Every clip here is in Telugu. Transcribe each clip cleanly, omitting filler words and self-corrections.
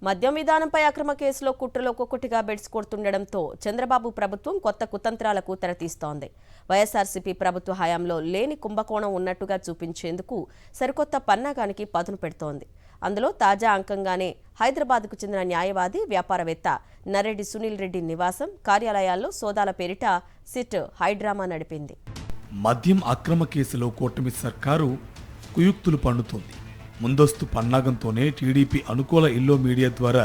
మద్యం విధానంపై అక్రమ కేసులో కుట్రలు ఒక్కొక్కటిగా బెడ్స్ కొడుతుండటంతో చంద్రబాబు ప్రభుత్వం కొత్త కుతంత్రాలకు తెరతీస్తోంది. వైఎస్ఆర్సీపీ ప్రభుత్వ హయాంలో లేని కుంభకోణం ఉన్నట్టుగా చూపించేందుకు సరికొత్త పన్నాగానికి పదును పెడుతోంది. అందులో తాజా అంకంగానే హైదరాబాద్కు చెందిన న్యాయవాది, వ్యాపారవేత్త నర్రెడ్డి సునీల్ రెడ్డి నివాసం, కార్యాలయాల్లో సోదాల పేరిట సిట్ హైడ్రామా నడిపింది. మద్యం అక్రమ కేసులో కూటమి సర్కారు కుయుక్తులు పన్నుతోంది. ముందస్తు పన్నాగంతోనే టీడీపీ అనుకూల ఎల్లో మీడియా ద్వారా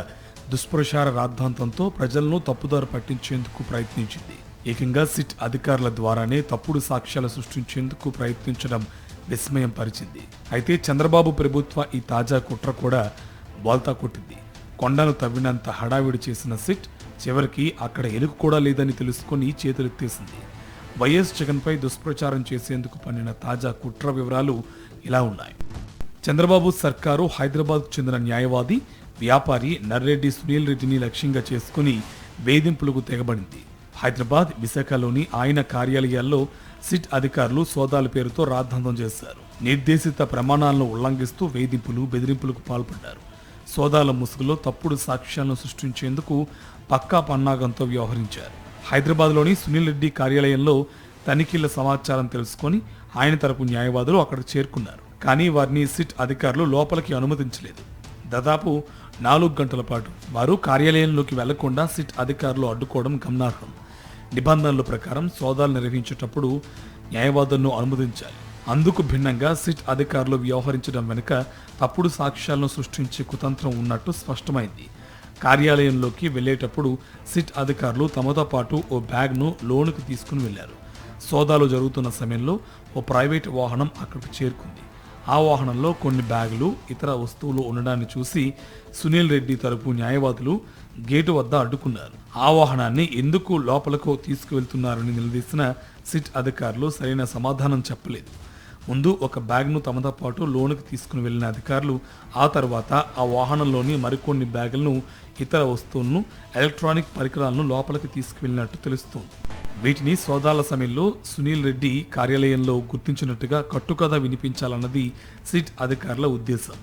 దుష్ప్రచార రాద్ధాంతంతో ప్రజలను తప్పుదారి పట్టించేందుకు ప్రయత్నించింది. ఏకంగా సిట్ అధికారుల ద్వారానే తప్పుడు సాక్ష్యాలు సృష్టించేందుకు ప్రయత్నించడం విస్మయం పరిచింది. అయితే చంద్రబాబు ప్రభుత్వ ఈ తాజా కుట్ర కూడా బోల్తా కొట్టింది. కొండను తవ్వినంత హడావిడి చేసిన సిట్ చివరికి అక్కడ ఎలుగు కూడా లేదని తెలుసుకొని చేతులెత్తేసింది. వైఎస్ జగన్పై దుష్ప్రచారం చేసేందుకు పన్నిన తాజా కుట్ర వివరాలు ఇలా ఉన్నాయి. చంద్రబాబు సర్కారు హైదరాబాద్కు చెందిన న్యాయవాది, వ్యాపారి నర్రెడ్డి సునీల్ రెడ్డిని లక్ష్యంగా చేసుకుని వేధింపులకు తెగబడింది. హైదరాబాద్, విశాఖలోని ఆయన కార్యాలయాల్లో సిట్ అధికారులు సోదాల పేరుతో రాద్ధాంతం చేశారు. నిర్దేశిత ప్రమాణాలను ఉల్లంఘిస్తూ వేధింపులు, బెదిరింపులకు పాల్పడ్డారు. సోదాల ముసుగులో తప్పుడు సాక్ష్యాలను సృష్టించేందుకు పక్కా పన్నాగంతో వ్యవహరించారు. హైదరాబాద్లోని సునీల్ రెడ్డి కార్యాలయంలో తనిఖీల సమాచారం తెలుసుకొని ఆయన తరపు న్యాయవాదులు అక్కడికి చేరుకున్నారు. కానీ వారిని సిట్ అధికారులు లోపలికి అనుమతించలేదు. దాదాపు 4 గంటల పాటు వారు కార్యాలయంలోకి వెళ్లకుండా సిట్ అధికారులు అడ్డుకోవడం గమనార్హం. నిబంధనల ప్రకారం సోదాలు నిర్వహించేటప్పుడు న్యాయవాదులను అనుమతించాలి. అందుకు భిన్నంగా సిట్ అధికారులు వ్యవహరించడం వెనుక తప్పుడు సాక్ష్యాలను సృష్టించే కుతంత్రం ఉన్నట్టు స్పష్టమైంది. కార్యాలయంలోకి వెళ్లేటప్పుడు సిట్ అధికారులు తమతో పాటు ఓ బ్యాగ్ను లోనుకు తీసుకుని వెళ్లారు. సోదాలు జరుగుతున్న సమయంలో ఓ ప్రైవేట్ వాహనం అక్కడికి చేరుకుంది. ఆ వాహనంలో కొన్ని బ్యాగులు, ఇతర వస్తువులు ఉండడాన్ని చూసి సునీల్ రెడ్డి తరపు న్యాయవాదులు గేటు వద్ద అడ్డుకున్నారు. ఆ వాహనాన్ని ఎందుకు లోపలకు తీసుకువెళ్తున్నారని నిలదీసిన సిట్ అధికారులు సరైన సమాధానం చెప్పలేదు. ముందు ఒక బ్యాగ్ను తమతో పాటు లోనుకి తీసుకుని వెళ్లిన అధికారులు ఆ తర్వాత ఆ వాహనంలోని మరికొన్ని బ్యాగులను, ఇతర వస్తువులను, ఎలక్ట్రానిక్ పరికరాలను లోపలికి తీసుకువెళ్లినట్టు తెలుస్తోంది. వీటిని సోదాల సమయంలో సునీల్ రెడ్డి కార్యాలయంలో గుర్తించినట్టుగా కట్టుకథ వినిపించాలన్నది సిట్ అధికారుల ఉద్దేశం.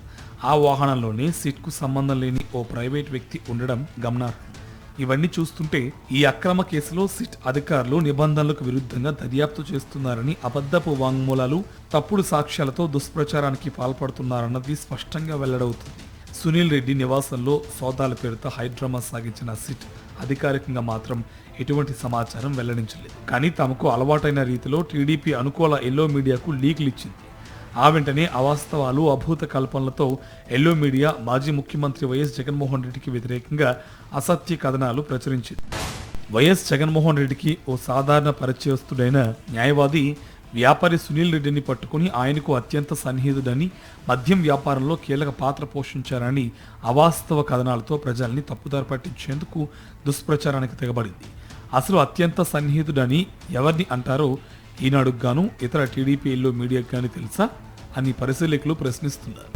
ఆ వాహనంలోనే సిట్కు సంబంధం లేని ఓ ప్రైవేట్ వ్యక్తి ఉండడం గమనార్హం. ఇవన్నీ చూస్తుంటే ఈ అక్రమ కేసులో సిట్ అధికారులు నిబంధనలకు విరుద్ధంగా దర్యాప్తు చేస్తున్నారని, అబద్ధపు వాంగ్మూలాలు, తప్పుడు సాక్ష్యాలతో దుష్ప్రచారానికి పాల్పడుతున్నారన్నది స్పష్టంగా వెల్లడవుతుంది. సునీల్ రెడ్డి నివాసంలో సోదాల పేరుతో హైడ్రామా సాగించిన సిట్ అధికారికంగా మాత్రం ఎటువంటి సమాచారం వెల్లడించలేదు. కానీ తమకు అలవాటైన రీతిలో టీడీపీ అనుకూల ఎల్లో మీడియాకు లీకులు ఇచ్చింది. ఆ వెంటనే అవాస్తవాలు, అభూత కల్పనలతో ఎల్లో మీడియా మాజీ ముఖ్యమంత్రి వైఎస్ జగన్మోహన్ రెడ్డికి వ్యతిరేకంగా అసత్య కథనాలు ప్రచురించింది. వైఎస్ జగన్మోహన్ రెడ్డికి ఓ సాధారణ పరిచయస్తుడైన న్యాయవాది, వ్యాపారి సునీల్ రెడ్డిని పట్టుకుని ఆయనకు అత్యంత సన్నిహితుడని, మద్యం వ్యాపారంలో కీలక పాత్ర పోషించారని అవాస్తవ కథనాలతో ప్రజల్ని తప్పుదారి పట్టించేందుకు దుష్ప్రచారానికి తెగబడింది. అసలు అత్యంత సన్నిహితుడని ఎవరిని అంటారో ఈనాడుకు గాను, ఇతర టీడీపీ ఎల్లో మీడియాకు గాని తెలుసా అని పరిశీలకులు ప్రశ్నిస్తున్నారు.